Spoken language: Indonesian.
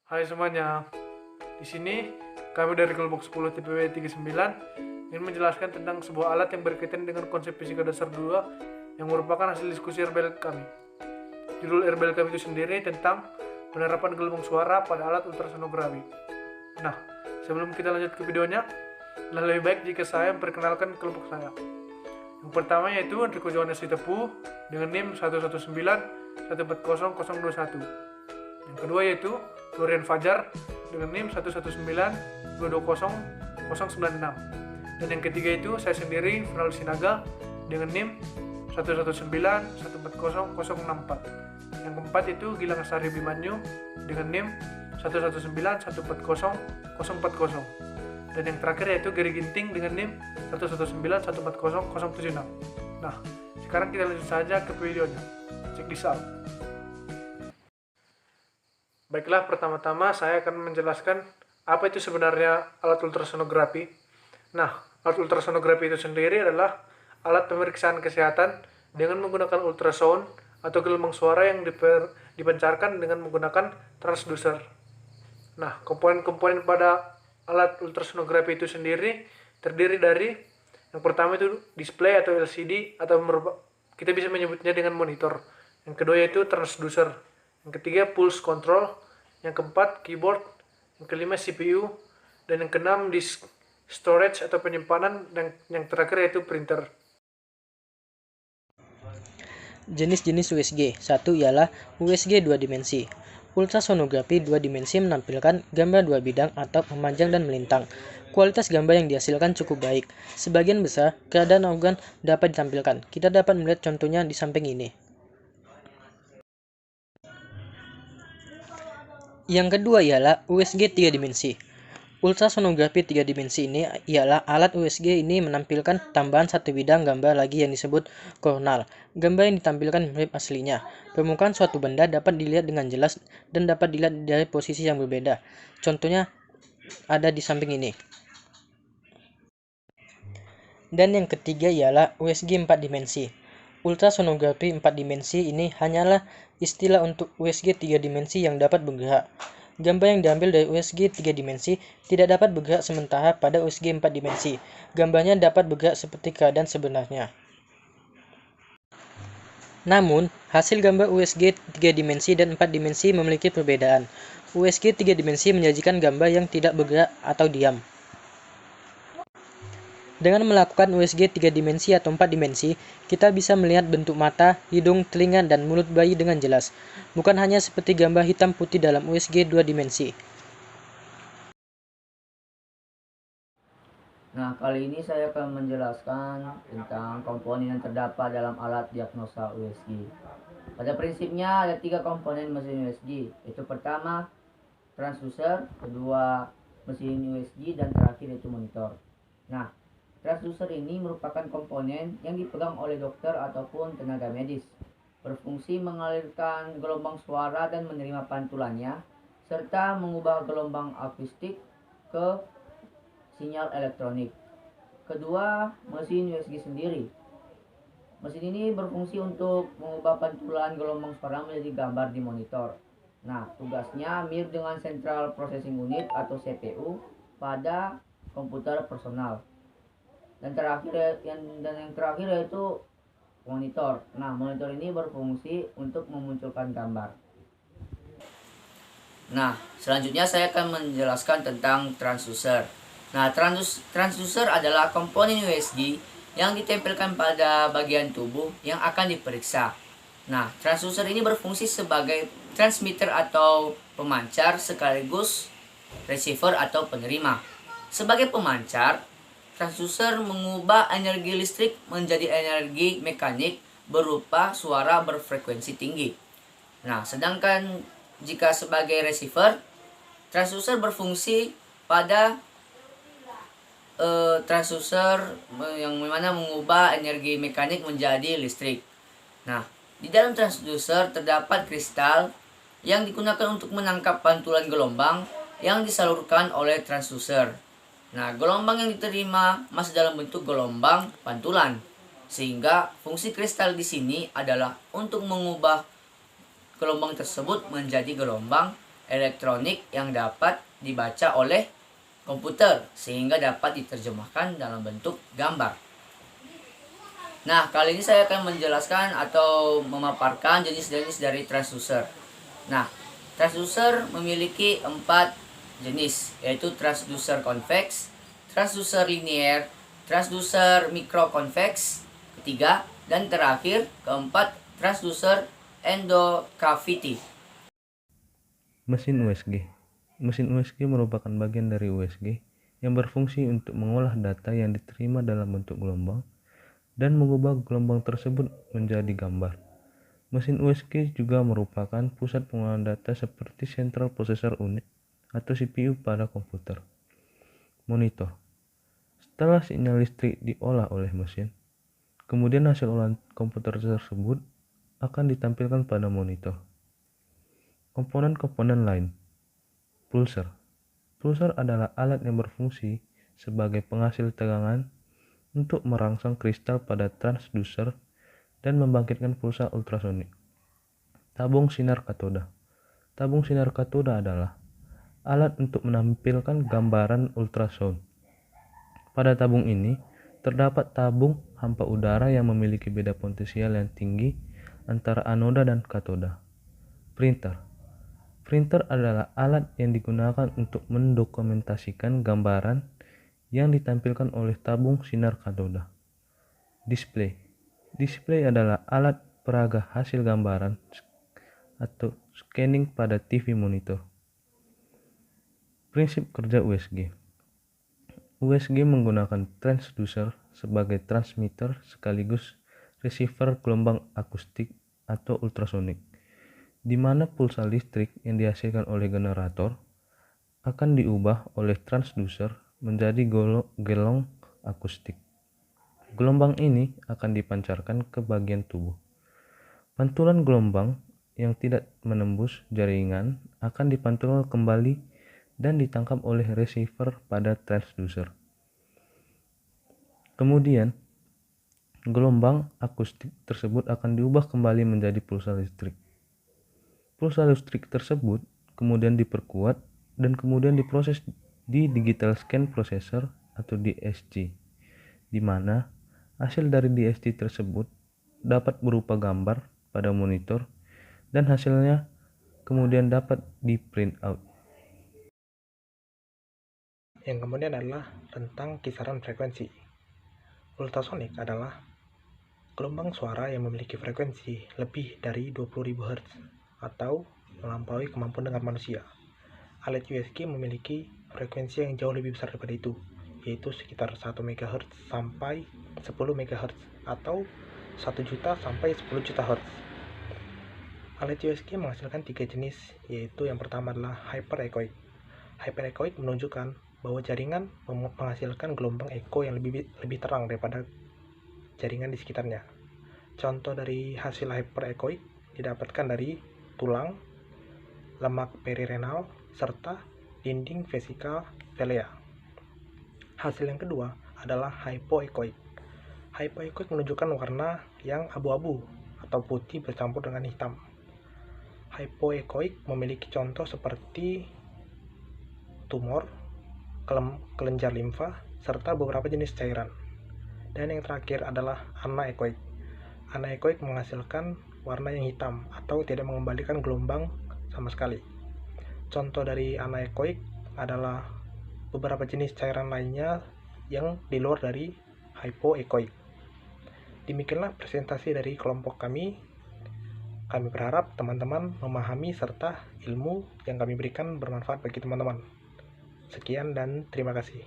Hai semuanya, di sini kami dari kelompok 10 TPW 39 ingin menjelaskan tentang sebuah alat yang berkaitan dengan konsep fisika dasar 2 yang merupakan hasil diskusi RBL kami. Judul RBL kami itu sendiri tentang penerapan gelombang suara pada alat ultrasonografi. Nah, sebelum kita lanjut ke videonya, lebih baik jika saya memperkenalkan kelompok saya. Yang pertama yaitu Enrico Johannes Sitepu dengan NIM 119140021. Yang kedua yaitu Florian Fajar dengan NIM 119220096. Dan yang ketiga itu saya sendiri, Fernal Sinaga dengan NIM 119140064. Yang keempat itu Gilang Asari Bimanyu dengan NIM 119140040. Dan yang terakhir yaitu Gary Ginting dengan NIM 119140076. Nah, sekarang kita lanjut saja ke videonya. Check this out. Baiklah, pertama-tama saya akan menjelaskan apa itu sebenarnya alat ultrasonografi. Nah, alat ultrasonografi itu sendiri adalah alat pemeriksaan kesehatan dengan menggunakan ultrasound atau gelombang suara yang dipancarkan dengan menggunakan transducer. Nah, komponen-komponen pada alat ultrasonografi itu sendiri terdiri dari yang pertama itu display atau LCD atau kita bisa menyebutnya dengan monitor. Yang kedua yaitu transducer. Yang ketiga pulse control. Yang keempat keyboard. Yang kelima CPU. Dan yang keenam disk storage atau penyimpanan. Dan yang terakhir yaitu printer. Jenis-jenis USG. Satu ialah USG 2 dimensi. Ultrasonografi 2 dimensi menampilkan gambar 2 bidang atau memanjang dan melintang. Kualitas gambar yang dihasilkan cukup baik. Sebagian besar keadaan organ dapat ditampilkan. Kita dapat melihat contohnya di samping ini. Yang kedua ialah USG 3 dimensi. Ultrasonografi 3 dimensi ini ialah alat USG ini menampilkan tambahan satu bidang gambar lagi yang disebut koronal. Gambar yang ditampilkan mirip aslinya. Permukaan suatu benda dapat dilihat dengan jelas dan dapat dilihat dari posisi yang berbeda. Contohnya ada di samping ini. Dan yang ketiga ialah USG 4 dimensi. Ultrasonografi 4 dimensi ini hanyalah istilah untuk USG 3 dimensi yang dapat bergerak. Gambar yang diambil dari USG 3 dimensi tidak dapat bergerak sementara pada USG 4 dimensi. Gambarnya dapat bergerak seperti keadaan sebenarnya. Namun, hasil gambar USG 3 dimensi dan 4 dimensi memiliki perbedaan. USG 3 dimensi menyajikan gambar yang tidak bergerak atau diam. Dengan melakukan USG 3 dimensi atau 4 dimensi, kita bisa melihat bentuk mata, hidung, telinga, dan mulut bayi dengan jelas. Bukan hanya seperti gambar hitam putih dalam USG 2 dimensi. Nah, kali ini saya akan menjelaskan tentang komponen yang terdapat dalam alat diagnosa USG. Pada prinsipnya ada 3 komponen mesin USG, yaitu pertama transducer, kedua mesin USG, dan terakhir yaitu monitor. Nah, transducer ini merupakan komponen yang dipegang oleh dokter ataupun tenaga medis, berfungsi mengalirkan gelombang suara dan menerima pantulannya, serta mengubah gelombang akustik ke sinyal elektronik. Kedua, mesin USG sendiri. Mesin ini berfungsi untuk mengubah pantulan gelombang suara menjadi gambar di monitor. Nah, tugasnya mirip dengan Central Processing Unit atau CPU pada komputer personal. Dan yang terakhir yaitu monitor. Nah, monitor ini berfungsi untuk memunculkan gambar. Nah, selanjutnya saya akan menjelaskan tentang transducer. Nah, transducer adalah komponen USG yang ditempelkan pada bagian tubuh yang akan diperiksa. Nah, transducer ini berfungsi sebagai transmitter atau pemancar sekaligus receiver atau penerima. Sebagai pemancar, transducer mengubah energi listrik menjadi energi mekanik berupa suara berfrekuensi tinggi. Nah, sedangkan jika sebagai receiver, transducer berfungsi pada transducer yang mana mengubah energi mekanik menjadi listrik. Nah, di dalam transducer terdapat kristal yang digunakan untuk menangkap pantulan gelombang yang disalurkan oleh transducer. Nah, gelombang yang diterima masih dalam bentuk gelombang pantulan, sehingga fungsi kristal di sini adalah untuk mengubah gelombang tersebut menjadi gelombang elektronik yang dapat dibaca oleh komputer sehingga dapat diterjemahkan dalam bentuk gambar. Nah, kali ini saya akan menjelaskan atau memaparkan jenis-jenis dari transducer. Nah, transducer memiliki 4 jenis, yaitu transducer convex, transducer linear, transducer microconvex, ketiga, dan terakhir, keempat, transducer endocavity. Mesin USG. Mesin USG merupakan bagian dari USG yang berfungsi untuk mengolah data yang diterima dalam bentuk gelombang dan mengubah gelombang tersebut menjadi gambar. Mesin USG juga merupakan pusat pengolahan data seperti Central Processor Unit atau CPU pada komputer. Monitor. Setelah sinyal listrik diolah oleh mesin, kemudian hasil olahan komputer tersebut akan ditampilkan pada monitor. Komponen-komponen lain. Pulser. Pulser adalah alat yang berfungsi sebagai penghasil tegangan untuk merangsang kristal pada transducer dan membangkitkan pulsa ultrasonik. Tabung sinar katoda. Tabung sinar katoda adalah alat untuk menampilkan gambaran ultrasound. Pada tabung ini terdapat tabung hampa udara yang memiliki beda potensial yang tinggi antara anoda dan katoda. Printer. Printer adalah alat yang digunakan untuk mendokumentasikan gambaran yang ditampilkan oleh tabung sinar katoda. Display. Display adalah alat peraga hasil gambaran atau scanning pada TV monitor. Prinsip kerja USG. USG menggunakan transducer sebagai transmitter sekaligus receiver gelombang akustik atau ultrasonik, di mana pulsa listrik yang dihasilkan oleh generator akan diubah oleh transducer menjadi gelong akustik. Gelombang ini akan dipancarkan ke bagian tubuh. Pantulan gelombang yang tidak menembus jaringan akan dipantulkan kembali dan ditangkap oleh receiver pada transducer. Kemudian, gelombang akustik tersebut akan diubah kembali menjadi pulsa listrik. Pulsa listrik tersebut kemudian diperkuat dan kemudian diproses di digital scan processor atau DSC, di mana hasil dari DSC tersebut dapat berupa gambar pada monitor dan hasilnya kemudian dapat di print out. Yang kemudian adalah tentang kisaran frekuensi. Ultrasonik adalah gelombang suara yang memiliki frekuensi lebih dari 20.000 Hz atau melampaui kemampuan dengar manusia. Alat USG memiliki frekuensi yang jauh lebih besar daripada itu, yaitu sekitar 1 MHz sampai 10 MHz atau 1 juta sampai 10 juta Hz. Alat USG menghasilkan 3 jenis, yaitu yang pertama adalah hyperechoic. Hyperechoic menunjukkan bahwa jaringan menghasilkan gelombang echo yang lebih terang daripada jaringan di sekitarnya. Contoh dari hasil hyperechoic didapatkan dari tulang, lemak perirenal, serta dinding vesikal velea. Hasil yang kedua adalah hypoechoic. Hypoechoic menunjukkan warna yang abu-abu atau putih bercampur dengan hitam. Hypoechoic memiliki contoh seperti tumor, kelenjar limfa, serta beberapa jenis cairan. Dan yang terakhir adalah anechoic. Anechoic menghasilkan warna yang hitam atau tidak mengembalikan gelombang sama sekali. Contoh dari anechoic adalah beberapa jenis cairan lainnya yang di luar dari hypoechoic. Demikianlah presentasi dari kelompok kami. Kami berharap teman-teman memahami serta ilmu yang kami berikan bermanfaat bagi teman-teman. Sekian dan terima kasih.